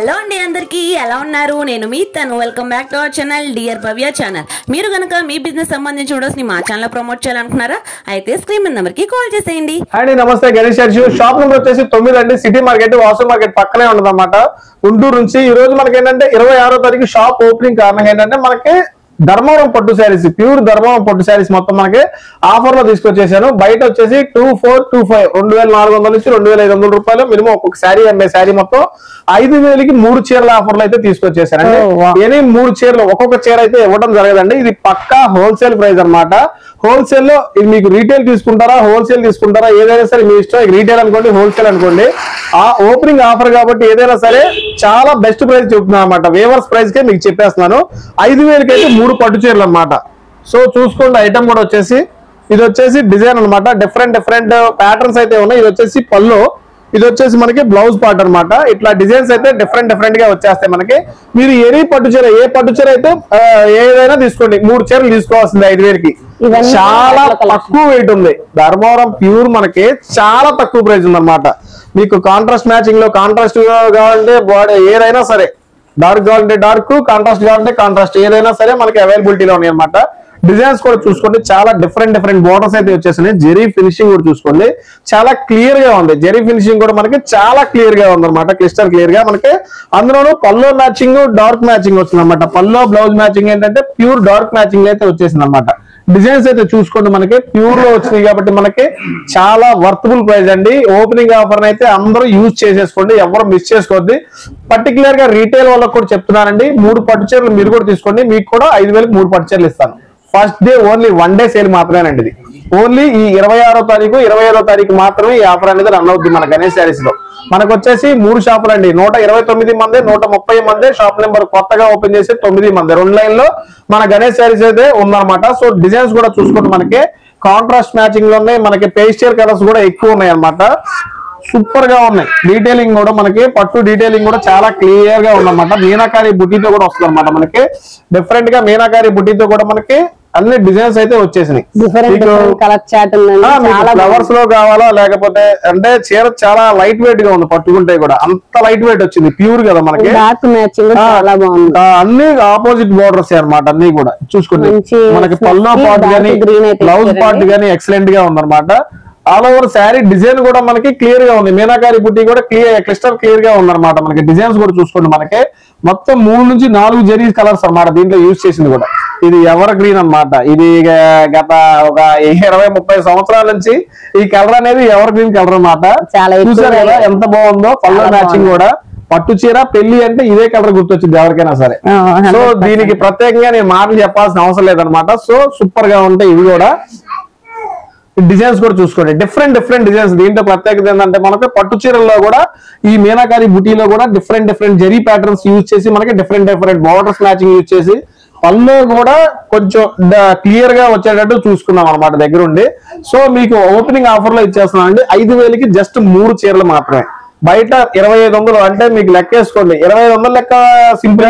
Hello అండి అందరికీ ఎలా ఉన్నారు నేను మీ తను welcome back to our channel dear Bhavya channel మీరు గనుక మీ బిజినెస్ సంబంధించిన వీడియోస్ ని మా ఛానల్ ప్రమోట్ చేయాలనుకున్నారా అయితే స్క్రీన్ మీద నంబర్ కి కాల్ చేసేయండి అండి నమస్తే గణేష్ షాప్ నెంబర్ వచ్చేసి 9 అండి సిటీ మార్కెట్ వాసు మార్కెట్ పక్కనే ఉండదన్నమాట గుంటూరు నుంచి ఈ రోజు మనకి ఏంటంటే 26వ తారీఖు షాప్ ఓపెనింగ్ కారణంగా ఏంటంటే మనకి ధర్మవరం పట్టు శారీస్ ప్యూర్ ధర్మవరం పట్టు శారీస్ మొత్తం మనకి ఆఫర్ లో తీసుకొచ్చేసాను బయట వచ్చేసి 2425 2400 నుంచి 2500 రూపాయలు మినిమం ఒక్కొక్క శారీ అమ్మే శారీ మొత్తం 5000కి 3 చీరల ఆఫర్లు అయితే తీసుకొచ్చేసాను అంటే 3 చీరలు ఒక్కొక్క చీర అయితే ఇవ్వడం జరగదండి ఇది పక్కా హోల్సేల్ ప్రైస్ అన్నమాట హోల్సేల్ లో ఇది మీకు రీటైల్ తీసుకుంటారా హోల్సేల్ తీసుకుంటారా ఏదైనా సరే మీ ఇష్టం రీటైల్ అనుకోండి హోల్సేల్ అనుకోండి ఆ ఓపెనింగ్ ఆఫర్ కాబట్టి ఏదైనా సరే చాలా బెస్ట్ ప్రైస్ చెప్తున్నాను అనమాట వేవర్స్ ప్రైస్ కే మీకు చెప్పేస్తున్నాను 5000కి అయితే 3 పట్టు చీరలు అన్నమాట సో చూసుకోండి ఐటమ్ కూడా వచ్చేసి ఇది వచ్చేసి డిజైన్ అన్నమాట డిఫరెంట్ ప్యాటర్న్స్ అయితే ఉన్నాయి ఇది వచ్చేసి పళ్ళు ఇది వచ్చేసి మనకి బ్లౌజ్ పార్ట్ అన్నమాట ఇట్లా డిజైన్స్ అయితే డిఫరెంట్ గా వచ్చేస్తాయి మనకి మీరు ఏ పట్టు చీర అయితే ఏదైనా తీసుకోండి 3 చీరలు తీసుకోవాల్సింది 5000కి చాలా తక్కువ వెయిట్ ఉంది ధర్మవరం ప్యూర్ మనకి చాలా తక్కువ ప్రైస్ ఉంది అనమాట మీకు కాంట్రాస్ట్ మ్యాచింగ్ లో కాంట్రాస్ట్ కావాలంటే ఏదైనా సరే డార్క్ కావాలంటే డార్క్ కాంట్రాస్ట్ కావాలంటే కాంట్రాస్ట్ ఏదైనా సరే మనకి అవైలబిలిటీలో ఉన్నాయి అనమాట డిజైన్స్ కూడా చూసుకోండి చాలా డిఫరెంట్ బోర్డర్స్ అయితే వచ్చేసినాయి జెరీ ఫినిషింగ్ కూడా చూసుకోండి చాలా క్లియర్ గా ఉంది జెరీ ఫినిషింగ్ కూడా మనకి చాలా క్లియర్ గా ఉంది అనమాట క్లిస్టర్ క్లియర్ గా మనకి అందులోనూ పల్లో మ్యాచింగ్ డార్క్ మ్యాచింగ్ వచ్చింది అనమాట పల్లో బ్లౌజ్ మ్యాచింగ్ ఏంటంటే ప్యూర్ డార్క్ మ్యాచింగ్ అయితే వచ్చేసింది అనమాట డిజైన్స్ అయితే చూసుకోండి మనకి ప్యూర్ లో వచ్చినాయి కాబట్టి మనకి చాలా వర్తబుల్ ప్రైస్ అండి ఓపెనింగ్ ఆఫర్ అయితే అందరూ యూజ్ చేసేసుకోండి ఎవరు మిస్ చేసుకోవద్దు పర్టికులర్ గా రీటైల్ వాళ్ళకి కూడా చెప్తున్నానండి 3 పట్టు చీరలు మీరు కూడా తీసుకోండి మీకు కూడా 5000కి 3 పట్టు చీరలు ఇస్తాను first day only 1 day sale మాత్రమేనండి ఇది ఓన్లీ ఈ 26వ తారీఖు 25వ తారీఖు మాత్రమే ఈ ఆఫర్ అనేది రన్ అవుతుంది మన గణేష్ శారీస్ లో మనకు వచ్చేసి 3 షాపులు అండి 129 మంది 130 మంది షాప్ నెంబర్ కొత్తగా ఓపెన్ చేసి 9 మంది 2 లైన్ లో మన గణేష్ శారీస్ అయితే ఉందన్నమాట సో డిజైన్స్ కూడా చూసుకుంటే మనకి కాంట్రాస్ట్ మ్యాచింగ్ లో ఉన్నాయి మనకి పేస్టల్ కలర్స్ కూడా ఎక్కువ ఉన్నాయి అన్నమాట సూపర్ గా ఉన్నాయి డీటెయిలింగ్ కూడా మనకి పట్టు డీటెయిలింగ్ కూడా చాలా క్లియర్ గా ఉందన్నమాట మీనాకారి బుట్టితో కూడా వస్తుంది అనమాట మనకి డిఫరెంట్ గా మీనాకారి బుట్టితో కూడా మనకి అన్ని డిజైన్స్ అయితే వచ్చేసినాయి ఫ్లవర్స్ లో కావాలా లేకపోతే అంటే చీర చాలా లైట్ వెయిట్ గా ఉంది పట్టుకుంటే కూడా అంత లైట్ వెయిట్ వచ్చింది ప్యూర్ కదా మనకి అన్ని ఆపోజిట్ బోర్డర్స్ అన్నమాట అన్ని కూడా చూసుకుంటే మనకి పల్లో పార్ట్ గానీ బ్లౌజ్ పార్ట్ గానీ ఎక్సలెంట్ గా ఉందన్నమాట ఆల్ ఓవర్ శారీ డిజైన్ కూడా మనకి క్లియర్ గా ఉంది మీనాకారి బుట్టి కూడా క్లిస్టర్ క్లియర్ గా ఉందన్నమాట మనకి డిజైన్స్ కూడా చూసుకోండి మనకి మొత్తం 3 నుంచి 4 జెరీ కలర్స్ అన్నమాట దీంట్లో యూజ్ చేసింది కూడా ఇది ఎవర్ గ్రీన్ అన్నమాట ఇది గత ఒక 20-30 సంవత్సరాల నుంచి ఈ కలర్ అనేది ఎవర్ గ్రీన్ కలర్ అన్నమాట చూసారు కదా ఎంత బాగుందో పల్లో మ్యాచింగ్ కూడా పట్టు చీర పెళ్లి అంటే ఇదే కలర్ గుర్తొచ్చింది ఎవరికైనా సరే సో దీనికి ప్రత్యేకంగా నేను మాటలు చెప్పాల్సిన అవసరం లేదనమాట సో సూపర్ గా ఉంటాయి ఇవి కూడా డిజైన్స్ కూడా చూసుకోండి డిఫరెంట్ డిజైన్స్ దీంట్లో ప్రత్యేకత ఏంటంటే మనకి పట్టు చీరల్లో కూడా ఈ మీనాకారి బుటీలో కూడా డిఫరెంట్ జెరీ ప్యాటర్న్స్ యూజ్ చేసి మనకి డిఫరెంట్ బోర్డర్స్ మ్యాచింగ్ యూజ్ చేసి పళ్ళు కూడా కొంచెం క్లియర్ గా వచ్చేటట్టు చూసుకున్నాం అనమాట దగ్గరుండి సో మీకు ఓపెనింగ్ ఆఫర్ లో ఇచ్చేస్తున్నాం అండి 5000కి జస్ట్ 3 చీరలు మాత్రమే బయట 2500 అంటే మీకు లెక్క వేసుకోండి 2500 లెక్క సింపుల్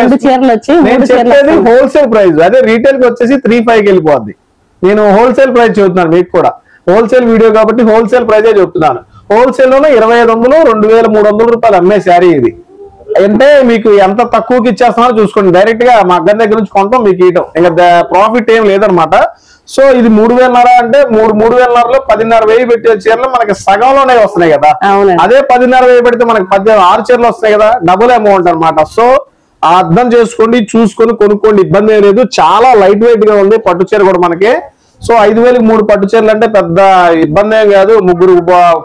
నేను చెప్పేది హోల్సేల్ ప్రైస్ అదే రీటైల్ కి వచ్చేసి 35కి వెళ్ళిపోద్ది నేను హోల్సేల్ ప్రైస్ చెబుతున్నాను మీకు కూడా హోల్సేల్ వీడియో కాబట్టి హోల్సేల్ ప్రైజే చెప్తున్నాను హోల్సేల్ లోనే 2500 2300 రూపాయలు అమ్మే శారీ ఇది అంటే మీకు ఎంత తక్కువకి ఇచ్చేస్తున్నారో చూసుకోండి డైరెక్ట్ గా మా అగ్గం దగ్గర నుంచి కొంటాం మీకు ఇవ్వటం ఇంకా ప్రాఫిట్ ఏం లేదనమాట సో ఇది 3000 అంటే 3000లో 10500 పెట్టే చీరలు మనకి సగంలోనే వస్తున్నాయి కదా అదే 10500 పెడితే మనకి 6 చీరలు వస్తాయి కదా డబుల్ అమౌంట్ అనమాట సో అర్థం చేసుకోండి చూసుకొని కొనుక్కోండి ఇబ్బంది ఏం లేదు చాలా లైట్ వెయిట్ గా ఉంది పట్టు చీర కూడా మనకి సో 5000కి 3 పట్టు చీరలు అంటే పెద్ద ఇబ్బంది ఏం కాదు ముగ్గురు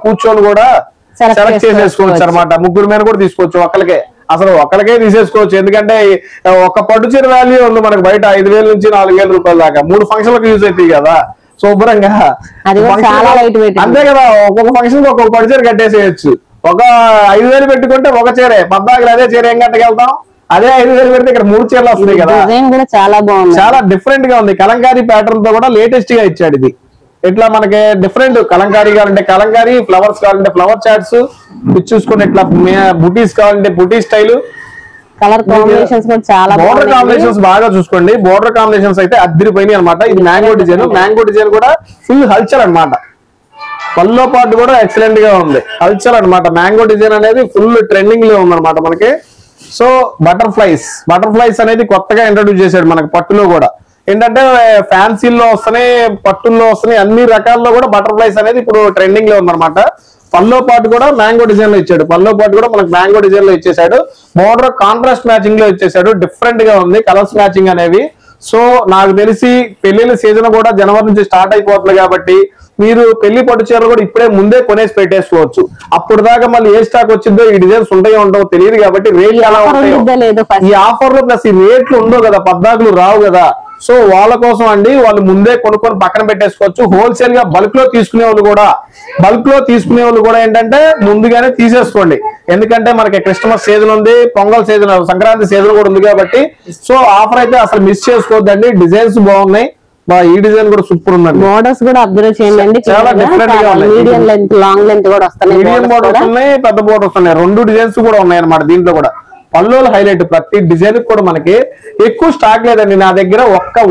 కూర్చొని కూడా సెలెక్ట్ చేసేసుకోవచ్చు అనమాట ముగ్గురు మీద కూడా తీసుకోవచ్చు ఒక్కరికే తీసేసుకోవచ్చు ఎందుకంటే ఒక పట్టు చీర వాల్యూ ఉంది మనకి బయట 5000 నుంచి 4000 రూపాయల దాకా 3 ఫంక్షన్లకు యూజ్ అవుతాయి కదా శుభ్రంగా అంతే కదా ఒక్కొక్క ఫంక్షన్ ఒక్కొక్క పట్టు చీర కట్టేసేయచ్చు ఒక 5000 పెట్టుకుంటే ఒక చీరే 14 అదే చీర ఏం కట్టగలుగుతాం అదే 5000 పెడితే ఇక్కడ 3 చీరలు వస్తున్నాయి కదా చాలా బాగుంది చాలా డిఫరెంట్ గా ఉంది కలంకారీ ప్యాటర్న్ తో కూడా లేటెస్ట్ గా ఇచ్చాడు ఇది ఇట్లా మనకి డిఫరెంట్ కలంకారీ కావాలంటే కలంకారీ ఫ్లవర్స్ కావాలంటే ఫ్లవర్ చాట్స్ చూసుకుని ఇట్లా బుటీస్ కావాలంటే బుటీ స్టైల్ కలర్ కాంబినేషన్స్ కూడా చాలా బోర్డర్ కాంబినేషన్స్ బాగా చూసుకోండి బోర్డర్ కాంబినేషన్స్ అయితే అద్దిరిపోయినాయి అన్నమాట ఇది మ్యాంగో డిజైన్ కూడా ఫుల్ హల్చర్ అన్నమాట పల్లో పార్ట్ కూడా ఎక్సలెంట్ గా ఉంది హల్చర్ అన్నమాట మ్యాంగో డిజైన్ అనేది ఫుల్ ట్రెండింగ్ లో ఉందన్నమాట మనకి సో బటర్ఫ్లైస్ అనేది కొత్తగా ఇంట్రొడ్యూస్ చేశాడు మనకి పట్టులో కూడా. ఏంటంటే ఫ్యాన్సీల్లో వస్తున్నాయి, పట్టుల్లో వస్తున్నాయి, అన్ని రకాల్లో కూడా బటర్ఫ్లైస్ అనేది ఇప్పుడు ట్రెండింగ్ లో ఉందన్నమాట. పల్లో పాటు కూడా మ్యాంగో డిజైన్ లో ఇచ్చాడు. పల్లో పాటు కూడా మనకు మ్యాంగో డిజైన్ లో ఇచ్చేసాడు. బోర్డర్ కాంట్రాస్ట్ మ్యాచింగ్ లో ఇచ్చేసాడు. డిఫరెంట్ గా ఉంది కలర్స్ మ్యాచింగ్ అనేవి. సో నాకు తెలిసి పెళ్లిళ్ళ సీజన్ కూడా జనవరి నుంచి స్టార్ట్ అయిపోతుంది కాబట్టి మీరు పెళ్లి పట్టు చీరలు కూడా ఇప్పుడే ముందే కొనేసి పెట్టేసుకోవచ్చు. అప్పుడు దాకా మళ్ళీ ఏ స్టాక్ వచ్చిందో ఈ డిజైన్స్ ఉంటాయో ఉండవు తెలియదు కాబట్టి రేట్లు ఎలా ఉంటాయో ఈ ఆఫర్ లో ప్లస్ ఈ రేట్లు ఉండవు కదా, పద్దాకులు రావు కదా. సో వాళ్ళ కోసం అండి, వాళ్ళు ముందే కొనుక్కొని పక్కన పెట్టేసుకోవచ్చు. హోల్సేల్ గా బల్క్ లో తీసుకునే వాళ్ళు కూడా ఏంటంటే ముందుగానే తీసేసుకోండి. ఎందుకంటే మనకి క్రిస్మస్ సీజన్ ఉంది, పొంగల్ సీజన్, సంక్రాంతి సీజన్ కూడా ఉంది కాబట్టి. సో ఆఫర్ అయితే అసలు మిస్ చేసుకోవద్దండి. డిజైన్స్ బాగున్నాయి. ఈ డిజైన్ కూడా సూపర్ ఉందండి. బోర్డర్స్ కూడా అబ్జర్వ్ చేయండి, చాలా డిఫరెంట్ గా ఉన్నాయి. మీడియం లెంత్, లాంగ్ లెంత్ కూడా వస్తున్నాయి. మీడియం బోర్డర్స్ ఉన్నాయి, పెద్ద బోర్డర్స్ ఉన్నాయి. 2 డిజైన్స్ కూడా ఉన్నాయి అన్నమాట. దీంట్లో కూడా పల్లోలు హైలైట్. ప్రతి డిజైన్ కూడా మనకి ఎక్కువ స్టాక్ లేదండి. నా దగ్గర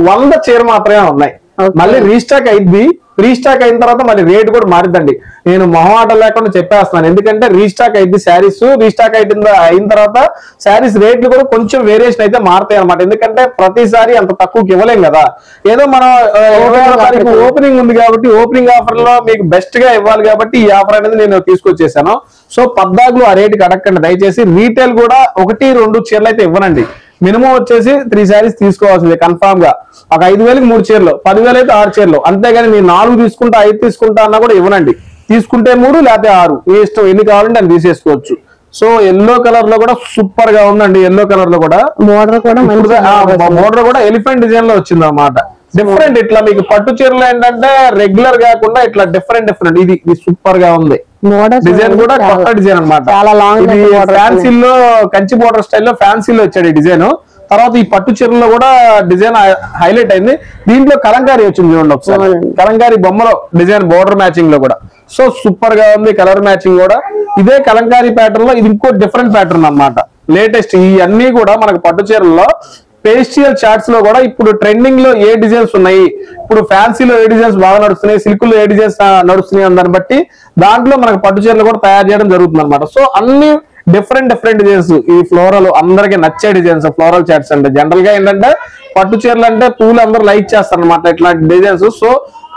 100 చీర మాత్రమే ఉన్నాయి. మళ్ళీ రీస్టాక్ అయింది. రీస్టాక్ అయిన తర్వాత మళ్ళీ రేట్ కూడా మారిద్దండి. నేను మొహమాట లేకుండా చెప్పేస్తున్నాను. ఎందుకంటే రీస్టాక్ అయింది శారీస్. రీస్టాక్ అయిన తర్వాత శారీస్ రేట్లు కూడా కొంచెం వేరియేషన్ అయితే మారుతాయి అనమాట. ఎందుకంటే ప్రతిసారి అంత తక్కువకి ఇవ్వలేం కదా. ఏదో మనం 26వ తారీఖు ఓపెనింగ్ ఉంది కాబట్టి ఓపెనింగ్ ఆఫర్ లో మీకు బెస్ట్ గా ఇవ్వాలి కాబట్టి ఈ ఆఫర్ అనేది నేను తీసుకొచ్చేసాను. సో పద్దాకులు ఆ రేటుకి అడగండి దయచేసి. రీటైల్ కూడా 1-2 చీరలు అయితే ఇవ్వనండి. మినిమం వచ్చేసి 3 శారీస్ తీసుకోవాల్సింది కన్ఫామ్ గా. ఒక 5,000కి 3 చీరలు, 10,000 అయితే 6 చీరలు. అంతేగాని నేను 4 తీసుకుంటా, 5 తీసుకుంటా అన్నా కూడా ఇవ్వనండి. తీసుకుంటే 3 లేకపోతే 6 మీ ఇష్టం, ఎన్ని కావాలంటే అని తీసేసుకోవచ్చు. సో ఎల్లో కలర్ లో కూడా సూపర్ గా ఉందండి. ఎల్లో కలర్ లో కూడా బోర్డర్ కూడా ఎలిఫెంట్ డిజైన్ లో వచ్చింది అన్నమాట. డిఫరెంట్ ఇట్లా మీకు పట్టు చీరలు ఏంటంటే రెగ్యులర్ కాకుండా ఇట్లా డిఫరెంట్ ఇది సూపర్ గా ఉంది. డిజైన్ కూడా కొత్త డిజైన్ అనమాట. ఇది ఫ్యాన్సీలో కంచి బోర్డర్ స్టైల్లో ఫ్యాన్సీలో వచ్చాడు ఈ డిజైన్. తర్వాత ఈ పట్టు చీరల్లో కూడా డిజైన్ హైలైట్ అయింది. దీంట్లో కలంకారీ వచ్చింది చూడండి ఒకసారి. కలంకారీ బొమ్మలో డిజైన్ బోర్డర్ మ్యాచింగ్ లో కూడా సో సూపర్ గా ఉంది. కలర్ మ్యాచింగ్ కూడా ఇదే కలంకారీ ప్యాటర్న్ లో ఇది ఇంకో డిఫరెంట్ ప్యాటర్న్ అన్నమాట. లేటెస్ట్ ఈ అన్ని కూడా మనకు పట్టు చీరల్లో పేస్టియల్ చార్ట్స్ లో కూడా ఇప్పుడు ట్రెండింగ్ లో ఏ డిజైన్స్ ఉన్నాయి, ఇప్పుడు ఫ్యాన్సీలో ఏ డిజైన్స్ బాగా నడుస్తున్నాయి, సిల్క్ లో ఏ డిజైన్స్ నడుస్తున్నాయి అని దాన్ని బట్టి దాంట్లో మనకు పట్టు చీరలు కూడా తయారు చేయడం జరుగుతుంది అనమాట. సో అన్ని డిఫరెంట్ డిజైన్స్, ఈ ఫ్లోరల్ అందరికి నచ్చే డిజైన్స్ ఫ్లోరల్ చార్ట్స్ అంటే జనరల్ గా ఏంటంటే పట్టు చీరలు అంటే పూలు అందరూ లైక్ చేస్తారు అనమాట ఇట్లాంటి డిజైన్స్. సో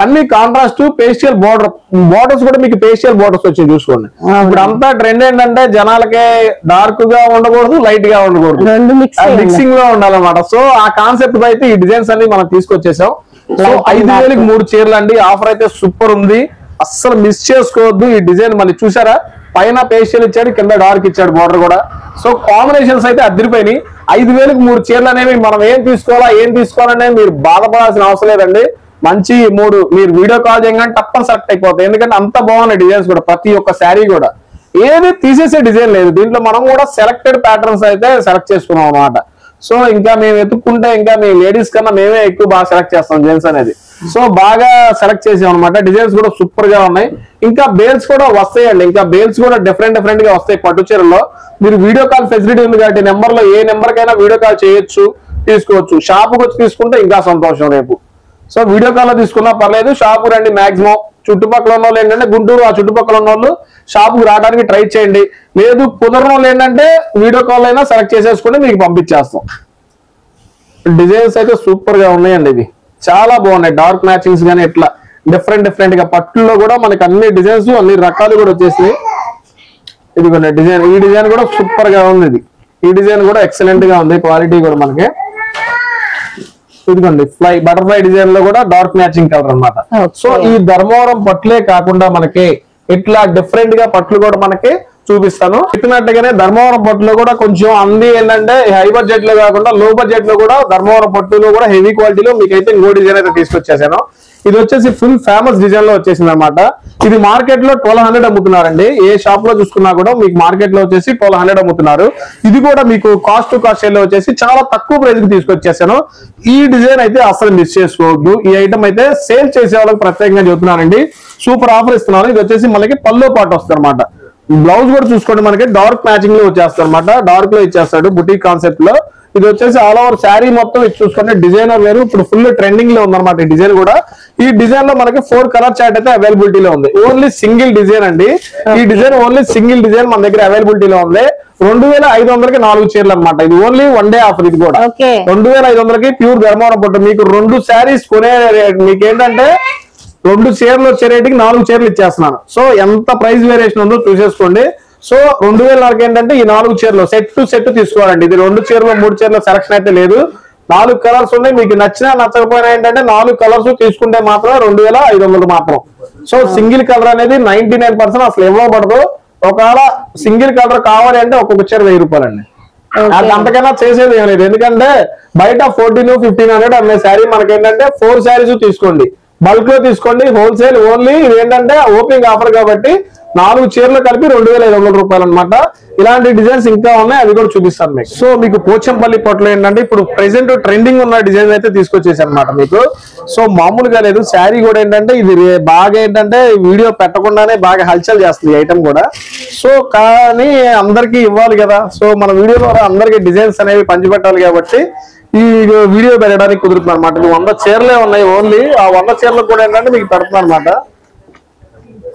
అన్ని కాంట్రాస్ట్ పేస్టియల్ బోర్డర్స్ కూడా మీకు పేస్టియల్ బోర్డర్స్ వచ్చి చూసుకోండి. ఇప్పుడు అంతా ట్రెండ్ ఏంటంటే జనాలకే డార్క్ గా ఉండకూడదు, లైట్ గా ఉండకూడదు, మిక్సింగ్ లో ఉండాలన్నమాట. సో ఆ కాన్సెప్ట్ అయితే ఈ డిజైన్స్ అన్ని మనం తీసుకొచ్చేసాం. సో 5,000కి 3 చీరలు అండి. ఆఫర్ అయితే సూపర్ ఉంది, అస్సలు మిస్ చేసుకోవద్దు. ఈ డిజైన్ మళ్ళీ చూసారా, పైన పేస్టియల్ ఇచ్చాడు, కింద డార్క్ ఇచ్చాడు బోర్డర్ కూడా. సో కాంబినేషన్స్ అయితే అదిరిపోయినాయి. 5,000కి 3 చీరలు అనేవి మనం ఏం తీసుకోవాలనేది మీరు బాధపడాల్సిన అవసరం లేదండి. మంచి 3 మీరు వీడియో కాల్ చేయగానే తప్పని సెలెక్ట్ అయిపోతాయి. ఎందుకంటే అంత బాగున్నాయి డిజైన్స్ కూడా. ప్రతి ఒక్క శారీ కూడా ఏది తీసేసే డిజైన్ లేదు దీంట్లో. మనం కూడా సెలెక్టెడ్ ప్యాటర్న్స్ అయితే సెలెక్ట్ చేసుకున్నాం అన్నమాట. సో ఇంకా మేము ఎత్తుక్కుంటే ఇంకా మీ లేడీస్ కన్నా మేమే ఎక్కువ బాగా సెలెక్ట్ చేస్తాం జెంట్స్ అనేది. సో బాగా సెలెక్ట్ చేసాం అనమాట. డిజైన్స్ కూడా సూపర్ గా ఉన్నాయి. ఇంకా బేల్స్ కూడా వస్తాయండి. ఇంకా బేల్స్ కూడా డిఫరెంట్ గా వస్తాయి పట్టు చీరల్లో. మీరు వీడియో కాల్ ఫెసిలిటీ ఉంది కాబట్టి నెంబర్ లో ఏ నెంబర్ కైనా వీడియో కాల్ చేయొచ్చు, తీసుకోవచ్చు. షాప్కి వచ్చి తీసుకుంటే ఇంకా సంతోషం రేపు. సో వీడియో కాల్ లో తీసుకున్నా పర్లేదు, షాపు రండి. మాక్సిమం చుట్టుపక్కల ఉన్న వాళ్ళు ఏంటంటే గుంటూరు ఆ చుట్టుపక్కల ఉన్న వాళ్ళు షాపుకి రావడానికి ట్రై చేయండి. లేదు కుదరని వాళ్ళు ఏంటంటే వీడియో కాల్ అయినా సెలెక్ట్ చేసేసుకుని మీకు పంపించేస్తాం. డిజైన్స్ అయితే సూపర్ గా ఉన్నాయండి. ఇవి చాలా బాగున్నాయి. డార్క్ మ్యాచింగ్స్ కానీ ఇట్లా డిఫరెంట్ గా పట్టుల్లో కూడా మనకి అన్ని డిజైన్స్ అన్ని రకాలు కూడా వచ్చేసి ఇదిగోండి డిజైన్. ఈ డిజైన్ కూడా సూపర్ గా ఉంది. ఈ డిజైన్ కూడా ఎక్సలెంట్ గా ఉంది. క్వాలిటీ కూడా మనకి ఇదిగోండి బటర్ఫ్లై డిజైన్ లో కూడా డార్క్ మ్యాచింగ్ కలర్ అన్నమాట. సో ఈ ధర్మవరం పట్లే కాకుండా మనకి ఇట్లా డిఫరెంట్ గా పట్లు కూడా మనకి చూపిస్తాను. చెప్పినట్టుగానే ధర్మవరం పట్టులో కూడా కొంచెం అన్ని ఏంటంటే హై బడ్జెట్ లో కాకుండా లో బడ్జెట్ లో కూడా ధర్మవరం పట్టులో కూడా హెవీ క్వాలిటీలో మీకైతే ఇంకో డిజైన్ అయితే తీసుకొచ్చేసాను. ఇది వచ్చేసి ఫుల్ ఫేమస్ డిజైన్ లో వచ్చేసింది అనమాట. ఇది మార్కెట్ లో 1200 అమ్ముతున్నారండి. ఏ షాప్ లో చూసుకున్నా కూడా మీకు మార్కెట్ లో వచ్చేసి 1200 అమ్ముతున్నారు. ఇది కూడా మీకు కాస్ట్ టు కాస్ట్ సేల్ లో వచ్చేసి చాలా తక్కువ ప్రైస్ కి తీసుకొచ్చేసాను. ఈ డిజైన్ అయితే అసలు మిస్ చేసుకోవద్దు. ఈ ఐటమ్ అయితే సేల్ చేసే వాళ్ళకి ప్రత్యేకంగా చెబుతున్నానండి. సూపర్ ఆఫర్ ఇస్తున్నాను. ఇది వచ్చేసి మనకి పల్లో పాటు వస్తుంది అనమాట. బ్లౌజ్ కూడా చూసుకోండి మనకి డార్క్ మ్యాచింగ్ లో వచ్చేస్తారు అనమాట. డార్క్ లో ఇచ్చేస్తాడు బుటీక్ కాన్సెప్ట్ లో. ఇది వచ్చేసి ఆల్ ఓవర్ శారీ మొత్తం ఇది చూసుకుంటే డిజైనర్ వేరు ఇప్పుడు ఫుల్ ట్రెండింగ్ లో ఉందన్నమాట ఈ డిజైన్ కూడా. ఈ డిజైన్ లో మనకి 4 కలర్ చార్ట్ అయితే అవైలబిలిటీలో ఉంది. ఓన్లీ సింగిల్ డిజైన్ అండి. ఈ డిజైన్ ఓన్లీ సింగిల్ డిజైన్ మన దగ్గర అవైలబిలిటీలో ఉంది. 2500కి 4 చీరలు అనమాట. ఇది ఓన్లీ వన్ డే ఆఫర్. ఇది కూడా 2500కి ప్యూర్ ధర్మవరం పట్టు. మీకు 2 శారీస్ కొనే మీకు ఏంటంటే 2 చీరలు వచ్చే రేటుకి 4 చీరలు ఇచ్చేస్తున్నాను. సో ఎంత ప్రైస్ వేరియేషన్ ఉందో చూసేసుకోండి. సో 2000 ఏంటంటే ఈ 4 చీరలు సెట్ టు సెట్ తీసుకోవాలండి. ఇది 2 చీరలు 3 చీరల సెలక్షన్ అయితే లేదు. 4 కలర్స్ ఉన్నాయి. మీకు నచ్చినా నచ్చకపోయినా ఏంటంటే 4 కలర్స్ తీసుకుంటే మాత్రం 2500 మాత్రం. సో సింగిల్ కలర్ అనేది 99% అసలు ఇవ్వబడదు. ఒకవేళ సింగిల్ కలర్ కావాలి అంటే ఒక్కొక్క చీర 1000 రూపాయలండి. అది అంతకైనా చేసేది ఏం లేదు. ఎందుకంటే బయట 1400-1500 అమ్మే శారీ మనకేంటంటే 4 శారీస్ తీసుకోండి, బల్క్ లో తీసుకోండి, హోల్సేల్ ఓన్లీ. ఇది ఏంటంటే ఓపెనింగ్ ఆఫర్ కాబట్టి 4 చీరలు కలిపి 2500 రూపాయలు అనమాట. ఇలాంటి డిజైన్స్ ఇంకా ఉన్నాయి, అవి కూడా చూపిస్తాను మీకు. సో మీకు పోచంపల్లి పట్టులో ఏంటంటే ఇప్పుడు ప్రెసెంట్ ట్రెండింగ్ ఉన్న డిజైన్ అయితే తీసుకొచ్చేసి అనమాట మీకు. సో మామూలుగా లేదు, శారీ కూడా ఏంటంటే ఇది బాగా ఏంటంటే వీడియో పెట్టకుండానే బాగా హల్చల్ చేస్తుంది ఐటమ్ కూడా. సో కానీ అందరికి ఇవ్వాలి కదా, సో మన వీడియో ద్వారా అందరికి డిజైన్స్ అనేవి పంచిపెట్టాలి కాబట్టి ఈ వీడియో పెట్టడానికి కుదురుతుంది అనమాట. 100 చీరలే ఉన్నాయి ఓన్లీ. ఆ 100 చీరలకు కూడా ఏంటంటే మీకు పెడుతుంది అనమాట.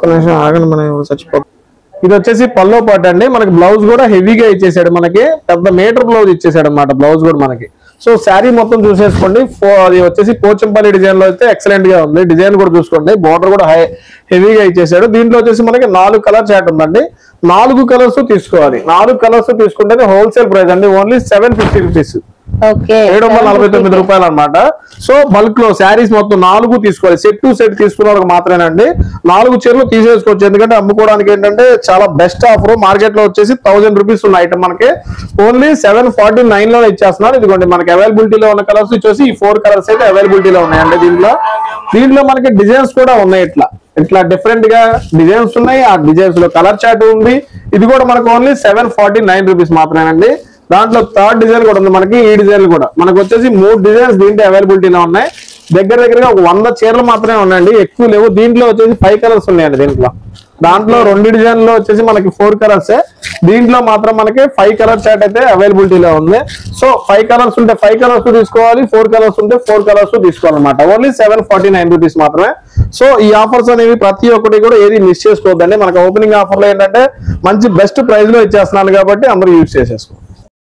కొంచెం ఆగండి, మనం చచ్చిపోతాం. ఇది వచ్చేసి పల్లో పాట అండి. మనకి బ్లౌజ్ కూడా హెవీగా ఇచ్చేసాడు, మనకి పెద్ద మీటర్ బ్లౌజ్ ఇచ్చేసాడు అనమాట బ్లౌజ్ కూడా మనకి. సో శారీ మొత్తం చూసేసుకోండి. అది వచ్చేసి పోచంపల్లి డిజైన్ లో అయితే ఎక్సలెంట్ గా ఉంది. డిజైన్ కూడా చూసుకోండి, బార్డర్ కూడా హెవీగా ఇచ్చేసాడు. దీంట్లో వచ్చేసి మనకి 4 కలర్ చార్ట్ ఉందండి. 4 కలర్స్ తీసుకోవాలి. 4 కలర్స్ తీసుకుంటే హోల్సేల్ ప్రైస్ అండి ఓన్లీ 750 రూపీస్, 749 రూపాయలు అనమాట. సో బల్క్ లో శారీస్ మొత్తం 4 తీసుకోవాలి. సెట్ టు సెట్ తీసుకున్న వాళ్ళకి మాత్రమేనండి 4 చీరలు తీసేసుకోవచ్చు. ఎందుకంటే అమ్ముకోవడానికి ఏంటంటే చాలా బెస్ట్ ఆఫర్. మార్కెట్ లో వచ్చేసి 1000 రూపీస్ ఉన్న ఐటమ్ మనకి ఓన్లీ 749 లో ఇచ్చేస్తున్నారు. ఇదిగోండి మనకి అవైలబిలిటీలో ఉన్న కలర్స్ వచ్చేసి ఈ 4 కలర్స్ అయితే అవైలబిలిటీలో ఉన్నాయండి. దీంట్లో మనకి డిజైన్స్ కూడా ఉన్నాయి. ఇట్లా డిఫరెంట్ గా డిజైన్స్ ఉన్నాయి. ఆ డిజైన్స్ లో కలర్ చార్ట్ ఉంది. ఇది కూడా మనకు ఓన్లీ 749 రూపీస్ మాత్రమేనండి. దాంట్లో 3rd డిజైన్ కూడా ఉంది మనకి. ఈ డిజైన్ కూడా మనకు వచ్చేసి 3 డిజైన్స్ దీంట్లో అవైలబిలిటీలో ఉన్నాయి. దగ్గరగా ఒక 100 చీరలు మాత్రమే ఉన్నాయండి, ఎక్కువ లేవు. దీంట్లో వచ్చేసి 5 కలర్స్ ఉన్నాయండి. దాంట్లో 2 డిజైన్లో వచ్చేసి మనకి 4 కలర్స్. దీంట్లో మాత్రం మనకి 5 కలర్ చార్ట్ అయితే అవైలబిలిటీలో ఉంది. సో 5 కలర్స్ ఉంటే 5 కలర్స్ తీసుకోవాలి, 4 కలర్స్ ఉంటే 4 కలర్స్ తీసుకోవాలన్నమాట. ఓన్లీ 749 రూపీస్ మాత్రమే. సో ఈ ఆఫర్స్ అనేవి ప్రతి ఒక్కటి కూడా ఏది మిస్ చేసుకోవద్దండి. మనకి ఓపెనింగ్ ఆఫర్ లో ఏంటంటే మంచి బెస్ట్ ప్రైస్ లో ఇచ్చేస్తున్నాను కాబట్టి అందరూ యూజ్ చేసేసుకోండి.